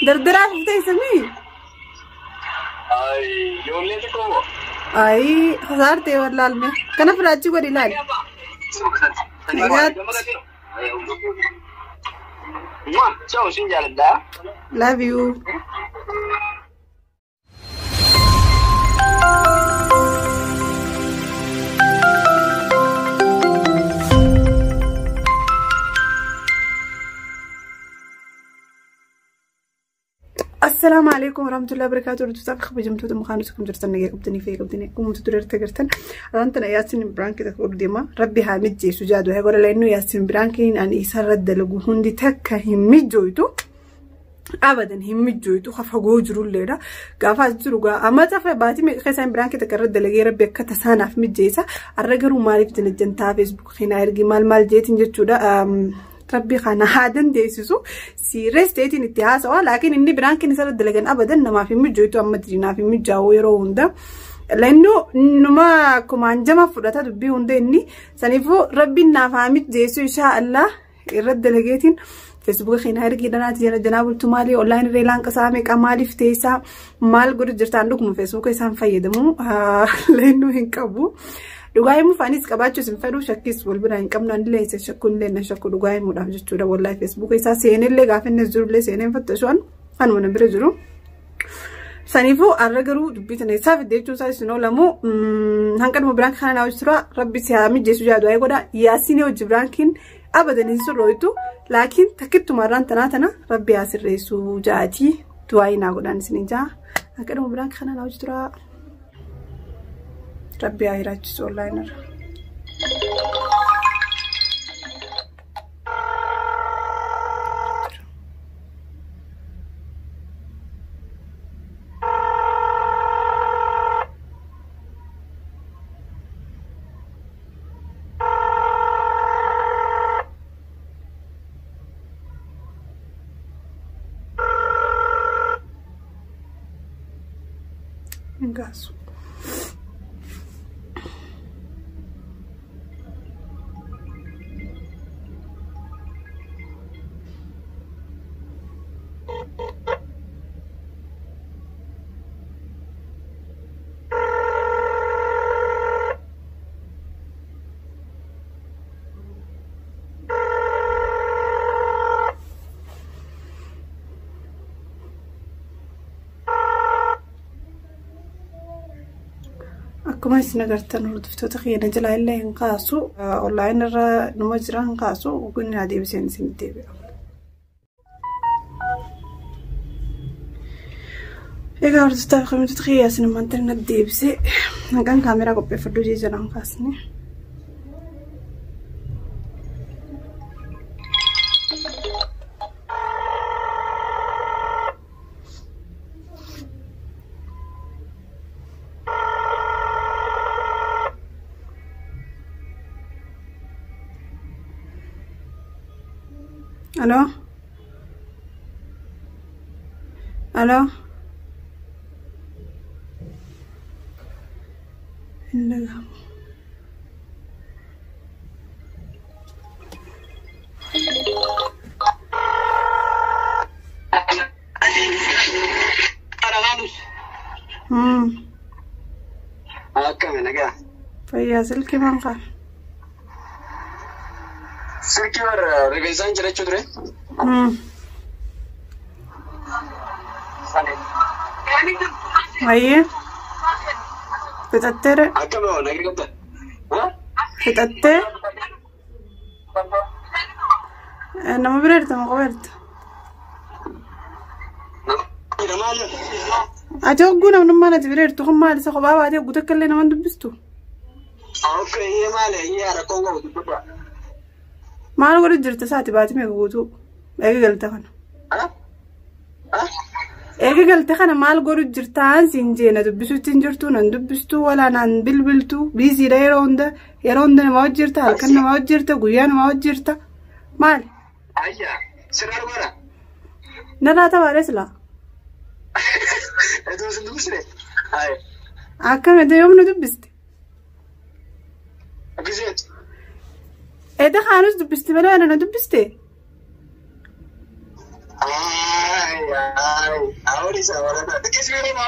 دردرة شفتي سمي اي يوم ليه تكو اي خسارتي والله المي كان فراجي وري لال ما تشوف سنجال ده love you السلام عليكم ورحمة الله وبركاته. رجعت أخبر جمتوا مخانسكم جرتنا يا قبتني في قبتني كم تدرر تجرتن. أنتنا ياسين برانك تقول ديما ربي هامجي سجاد وهيقول لأنه ياسين برانكين أن يسرد لجوهن دي تك هم جويتو أبدا هم جويتو خف جوجرو ليرا قافات جروجا أما تفهم باتي خسين برانك تكرد لجي ربي كتسانا في مجيسا الرجل ومالك تنجن تا فيسبوك خنا يرجع مال جيتين جتودا ربي خانا هادن ديسسو سيريس تيتين اتهاس لكن إني برانك نسرد لجن أبدا ما في مجويتو أما ترينا في مجاو يروندا لأنه نما كمان جمع فرطة دبي هوندا إني سنفو ربي نافهمت ديسو إن شاء الله يرد لجيتين فيسبوك خينا هرقي دانات جناب التمالي أونلاين ريلان كسامك أمالي فتيسا مال قرد جرتان لكم فيسبوك يسام فايدمو لأنه هنكبو دعاي مفانيس كباتشو سنفرو شكيس والبنا إنكم نندلي يسشكون لنا شكو دعاي مدام جتورا والله فيسبوك يسا سيني اللي قافن نزور لي سيني فتشوان أنا ونبرزرو سنيفو الرجلو دبيتنا يسافر ديتو سايسنو لمو هنكر مبرانك خنا ناوشترا ربي سيامي جيسو جادو أي قدا ياسيني وجبرانكين أبدا نسور رويتو لكن تكتو مران تناتنا ربي ياسر ريسو جاتي دعاي ناقودا نسنجا هنكر مبرانك خنا ناوشترا ربي عيراتش أونلاينر Engaço. كما سنقرتن ردفتو تخيل نجلا إلا ينقاسو أونلاين نمجرا ينقاسو وقلنا هذه بسين سنتيبه إذا أردت تفهم تتخيل سنما أنتنا ديبسي نكان كاميرا قبل فردو جيجا نقاسني ألو ألو إنها كم نجا فيا سلكي منقع سلكي ور ريفيزان جرى شو دري أيه تتأثر أكمل نجا كده ها تتأثر أنا ما بريت ما قبرت أتوقعنا من ما نتبرر تقوم ما لسه خبابة أتي أقول تكلنا ما ندبستو أوكي هي ماله هي على كونغو تبغى ما نقول جرت ساعتي بعد ما يقولوا إيه قلت أنا إيه قلت أنا ما نقول جرتان سنجينا دبستو تنجرتو ندبستو ولا نبلبلتو بيزي لا يروندا ما وجرت هالكنا ما وجرت قويانا ما وجرت مال أيا سرار ورا نلا تبارس لا هذا سندوسري هاي أكمل هذا يوم ندبست أكيد إذا خانوس دبستي ولا أنا ندبستي ahora isa wala da kismere ma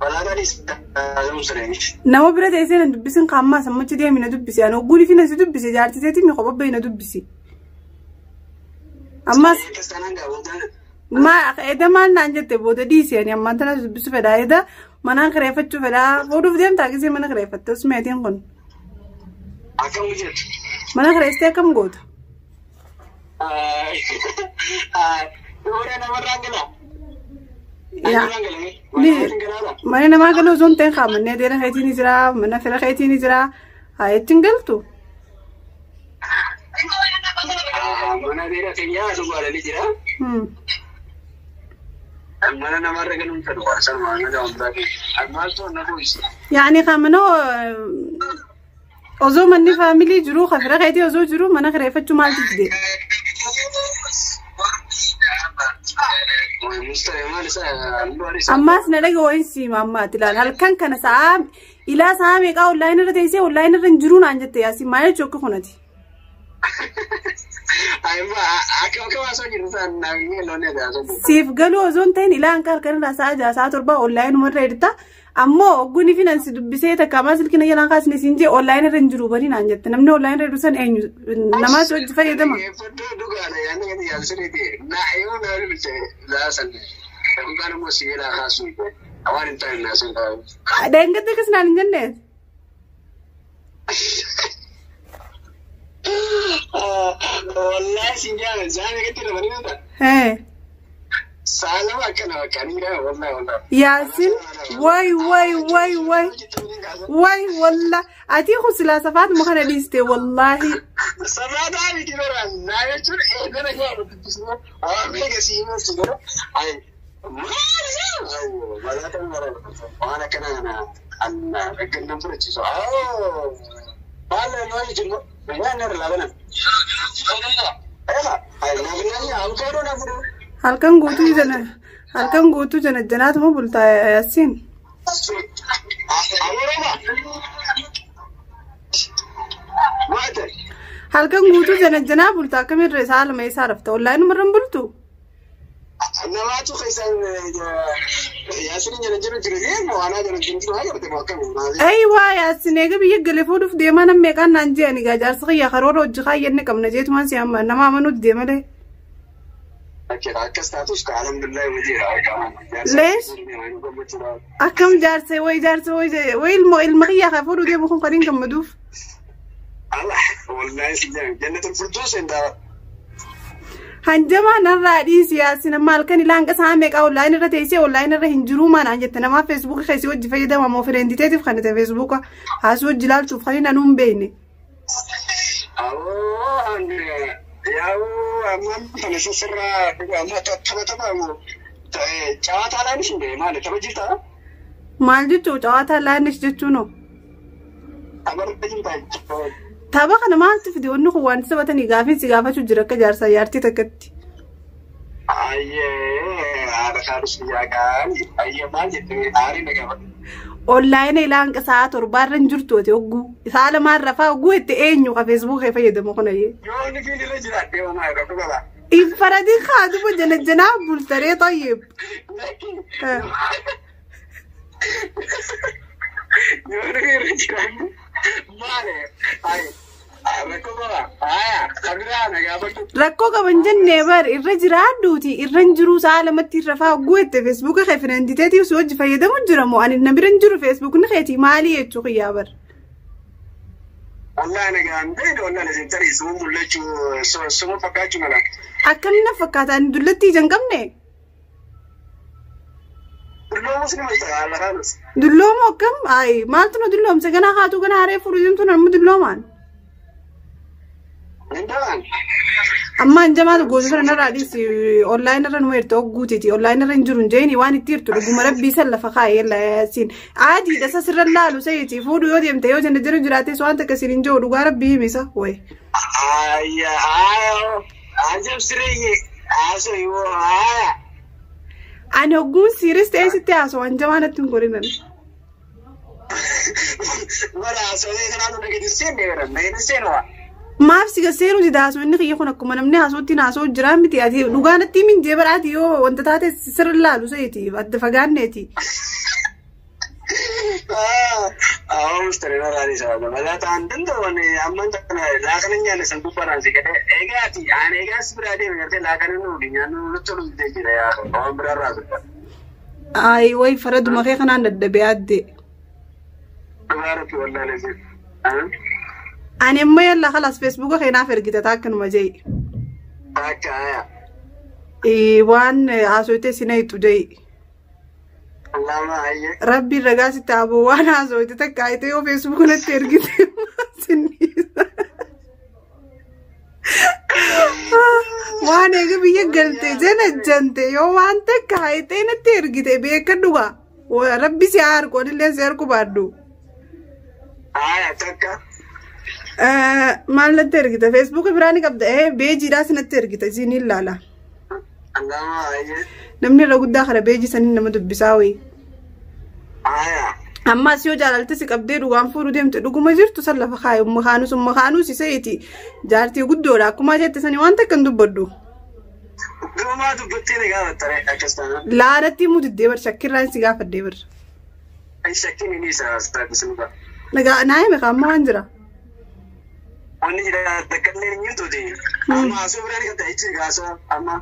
wala da is musreni nama bira teessee na dubbisin qaammaa sammachi deemi na dubbisi ani ogguuni fi na si dubbisi jaartiseeti mi qobabbee na dubbisi ammas ma eda maal naan jette booda dhiisi ani ammaan tana dubbisu fedhaa eda manaan kireeffachuu fedhaa fuudhuuf deemtaa gisee mana kireeffatte osuma meetiin kun akkam jettu mana kireessitee akkam goota ora namarraa gala mana namaa galuu osoo hin ta'in qaamannee deena keetiin jira mana fira keetiin jira haa ittiin galtu mana deena keenyaa dhugaadhani jira mana namarra galuun fedhu waasan mana daawwataati maaltu na bu'isa yaani qaamanoo osoo manni faamilii jiru fira keetii osoo jiru mana kireeffachuu maaltu fide ammas na dhage wainsi mamma tilaan halkan kana saa ila saa meeqa online irra teessee online irra jiru naan jette yaasi maal jechuu kunati ayma akka waasoo jiru san naannoo loonee daaso siif galuu osoo hin ta'in ila halkan irra saa 6 saa 7 online umarra edita ammoo ogguuni finansi dubbisee takka ammaa silkina yalaan kaasne siin jee online irra jiru bari naan jette namni online irra dusan eenyu namaas hojii fayyadama dhugaadha yaani gadi yaalsiriti naa yoo naa bilche laasan dhugaan immoo sibiila kaasuu awaan hin ta'in naasan ta'u deengatte kas naan hin jenne wallahi siin jaa zaame gatti dabani nata salama kana kanira wallahi yaasin way walla ati khusla safat ma kana liste wallahi safata bi kibara na yachur dana ya rubutu mega sima sigara ay wala tan mara ana kana ana gannan furci so wala no yijingo yana labana ay nabiyani alqaro na furu halkan guutuu jana janaat ma bultaa yaasiin halkan guutuu janaa bultaa akkamirra isaa lama isaa rafta online umarran bultu namaatu keessan yaasiin jana jiru moo anaa jana jiru agartee moo akkamiin aywa yaasiin eega biyya galee fuudhuuf deemaa nam meeqaan naan jeeni gaa jaarsa xiyyaa karoora hojii kaayyenne qabna jeetumaan si amma nama amanuutti deemalee akkastatus ka alhamdulillah wajira lees akkam jaarse way ilma xiyyaa kaa fuudhuu deemu kun qadiin gammaduuf Allah wallahi sijan jannatul firdaus inda hanjama narraa dhiisi yaasiin amma halkan ilaan qasaa meeqa online irra teessee online irra hin jiruu maanaan jette namaa Facebook keessi hojii fayyadama moo firenditeetiif kan ta'e Facebook haasuu hojii ilaalchuuf kan hin anuun beekne yaa'u amma kana sirra amma taphatama cawaataa laanis hin deema maal tapha jirta maal jechuu cawaataa laanis jechuun amarra jirta tapha kana maaltu fide wanni kun waan taphatanii gaafin si gaafachuu jira akka jaarsaa yaartii takkatti ayyee haadha kaadus biyyaa ayyee maal jettee aarii nagama online ilaan qasaa 7 irra jirtu ati ogguu isaa lamaan rafaa ogguu itti eenyu ka Facebook fayyadamu kana yee yoo ni fi dile jira deemaa irra dhugala ifaradi kaadu bo janaa bultaree tayyib yoo ni fi jira maale ay rakkoo qaban jennee bar irra jiraadduuti irran jiruu saa lamatti rafaa guutte Facebook ka firenditeetiif si hojii fayyadamu jira moo ani nabiran jiru Facebook ni keeti maali jechuu xiyyaa bar wallahi nagaan beedo wallahi sentari suu mul'achu suma fakkaachuu mala akkamina fakkaataan dullatti jan qabne dulloomo akkam ay maaltu na dulloomse ganaa haatu ganaa haree fuudhimtu namni dulloomaan amma anjamaatu goosota narraa dhiisi online irra numa hirta ogguutiti online irra hin jiru jeeni waan itti hirtu dhuguma rabbii san lafa kaa'ee laasiin aadiidha isa sirra laalu sayiti fuudhu yoo deemte yoo jenne jiru jiraates waan takka siin hin jiru dhugaa rabbii himisa way ani ogguun siiris ta'ee sitti haasoo anjamaa natti hin gorinan maaf si gaseeru di daasoo inni kiyya kun akkuma namni haasootti naasoo jiraan miti ati dhugaanatti min jeebaraati yoo wanta taate sirri laalu seeti adda fagaanneeti. Mustari na rani sababa malata andando wani amman kana laakanan nyaanne san dubbaraan si gade eegaati aan eegaas biraa deeme gartee laakanan nuudi nyaannu nutti dhufte jira yaa waan biraa raasu. Ay way faraduma kee kanaan dadhabee adde. Dhugaarratti wallaalee si. Ani amma yalla khalas Facebook keenaaf ergite taakkanuma jee. Taakka aya. Waan haasoote sinaytu jee. Allama ayye. Rabbi ragaa sitti aboo waan haasoote takka ayite yoo Facebook natti ergite sinniisa. Waan eega biyya galte jante yoo waan takka ayite natti ergite beeka dhugaa. Rabbi si harku adillee si harku baaddu. Aya takka. Maal natti ergite Facebook biraani qabda beejiidhaas natti ergite isiin ilaala. Allama ayye. Namni irra guddaa kana beeji sanii nama dubbisaa wayi. Aya. Ammas yoo jaalalti si qabdee dhugaan fuudhu deemte dhuguma jirtu san lafa kaayu makaanus iseeti jaartii guddoodha akkuma jette sanii waan takka hin dubbaddu. Dhumaa dubbattee ni gaafattare akkas taana. Laadatti himuu diddee bar shakkirraan si gaafadhee bar. Shakkiin inni isaa sirriisu qaba. Naa hime kaamma waan jira. Wanni jira dakkallee hin jirtuuti. Amma asoo biraan kan ta'e gaasoo amma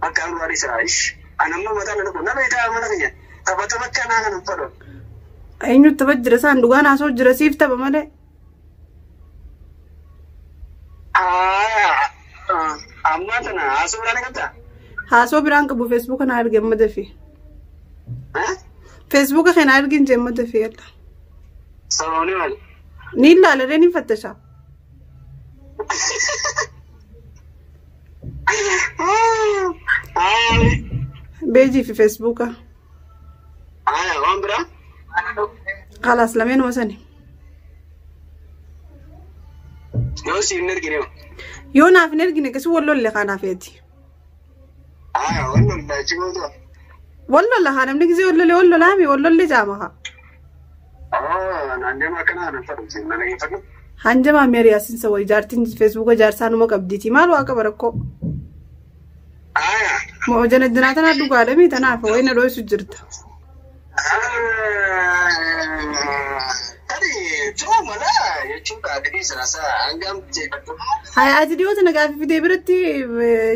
akka waan isaa ish. Anamma mataa na dhufu nama itaa mana kiyya. Taphata bakka naa kan uffadhu. Eenyu tapha jira isaan dhugaan haasoo jira siif tapha malee. Amma tana haasoo biraan qabda? Haasoo biraan qabu Facebook kana arge amma dafee. Facebook kana argin jee amma dafee yalla. Sabaani maali? Ni ilaalee ni fattasha. Beejii fi Facebook. Waan biraa? Khalas lameen wasani. Yoo si hin ergine. Yoo naaf hin ergine kasi wallolle kanaaf eeti. Wallolle achiboota. Wallolle haa namni gisee wallollaami wallolle jaamaha. Naannoo akkanaa nan fadhu mana geeffadhu. Hanjamaa meerii asinsa wayi jaartiin Facebook jaarsaanuma qabdiiti maal waa qaba rakkoo. Moo janajjanaa tanaa dhugaadhamii tanaaf wayi na dho'isu jirta. Hai ati dhiyoo na gaafii fidee biratti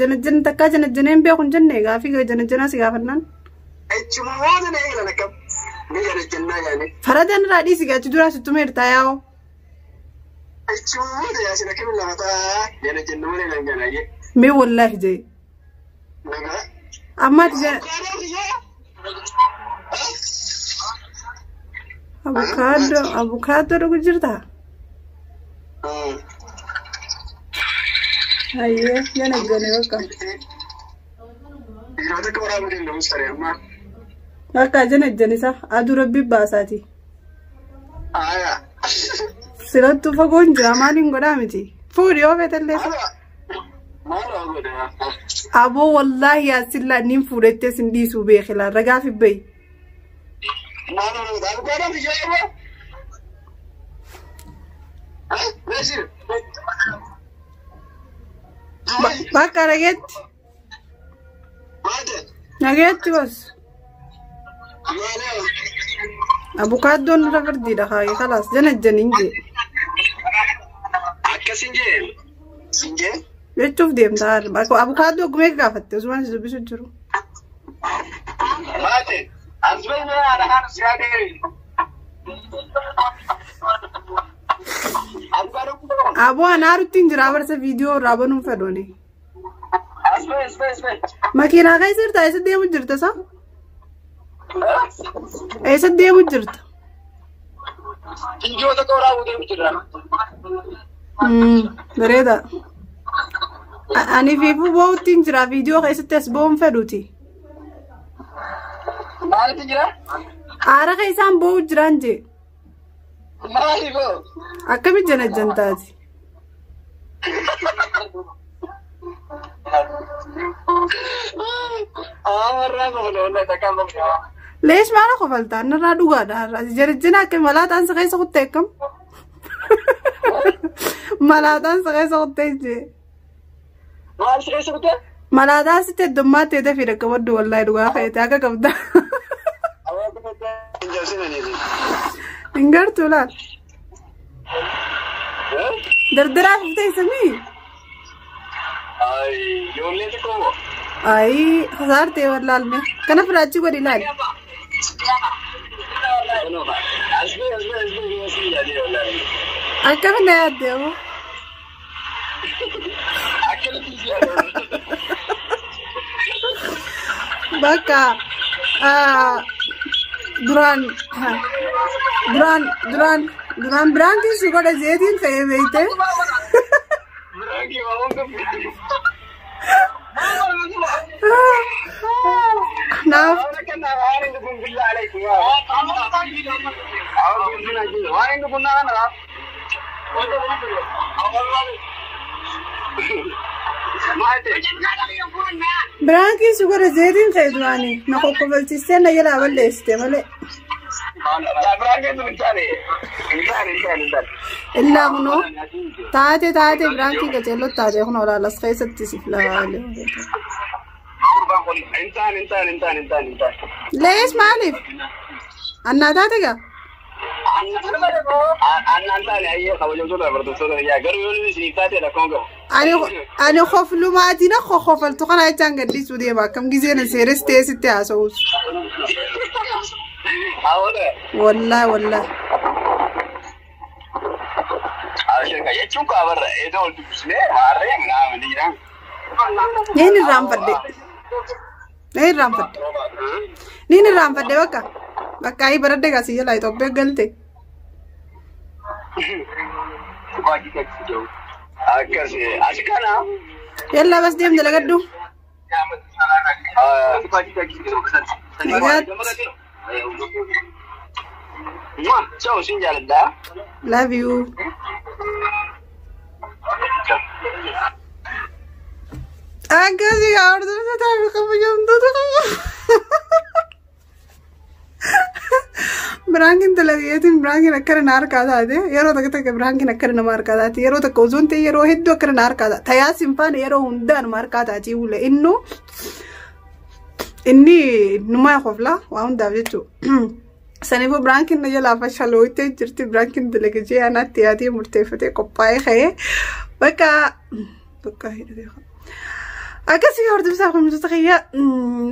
janajjan takkaa janajjaneen beekun jenne gaafii janajjanaa si gaafannaan. Faradaan irraa dhiisi gaachi duraa sittuma hirtaa yaa'oo. Mee wallaahi jee. Ammaati jee. Abukaadoo dhugu jirta. Ayyee yana gane bakka. Bakka janajjanisa aduu rabbi baasaati. Sirattuu fagoon jira maaliin godhaa miti. Fuudhi yoo feetallee. Aboo wallaahi yaasillaa niin fuudhettee sin dhiisuu beekila ragaa fi bayi. Bakka nageetti. Nageetti bas. Abukaadoon irra fardiidha haayee kalaas janajjaniin jee. Akkasin jee. Sinjee. Jechuuf deemtaa abukaadoo gumee gaafatte osumaan si dubbisu jiru. Maate. Asbeenyaa adhaan siyaadee. Aboo anaarutti jira barsa viidiyoo irraa banuun fedhooni. Makiinaa keessa jirta eessa deemu jirta sa? Eessa deemu jirta? Injoota kooraa deemu jirra. Bareeda. Ani fiifuu bo'uutti jira viidiyoo keessatti as bo'uun fedhuuti. Maalitti jira? Aara keessaan bo'uu jiraan jee. Maali boo? Akkamitti janajjan taati? Leesh maala kofaltaa narraa dhugaadha. Janajjana akka malaa taansa keessa kuttee akkam? ملادان سغي صوتي ما سغي صوتي ملادان ست الدمات تدفي لك ود والله دغا خيتا كبدا انقرت ولا دردرا فتي سمي اي يوليتكم اي خسارتي والله المي كان فراجي ودي لا أكمل ناديه بكا دران برانكي شو كده زيتين في بيته نعم برانكي شو كده زيتين في دواني نخو قبل تستنى يلا ولا استعمله إلا منو تاتي برانكي كجلو تاتي هنا ولا لسخيسة تسفلا انتان ليش مالف أنا تاتيكا أنا خوف لو ما أدينا خوف التقنا يتانق اللي سودية ما كم جزينا سيرس تيس تياسوس والله نين الرام فدي بكا أي برد كاسي يلا يتوبة قلتي يلا بس ديم دلقدو love you أنكسي أرد ستعرف كم يوم برانكين تلاقيتين برانكين أكر نار كذا ده يرو تكتك برانكين أكر نمار كذا تي يرو تكوزون تي يرو هيدو أكر نار كذا تيا سيمبان يرو هندا نمار كذا تي ولا إني نما يخاف لا وهم دافيتو سنيفو برانكين نجلا فشلويتي جرتي برانكين دلقجي أنا تياتي مرتفعة كوباي خيه بكا هيدا أكسي هردو ساقو متتخيا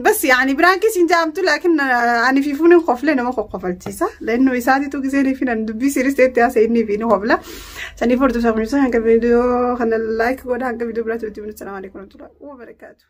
بس يعني برانكي سنجامتو لكن أنا في فون خوف لنا ما خوفلتي صح لأنه يساعدي تو كزيني فينا ندبي سيريستي يا سيدني فيني خوفلا سنيفو هردو ساقو متتخيا هنك فيديو خلنا لايك ودا هنك فيديو بلا تبتي من السلام عليكم ورحمة الله وبركاته.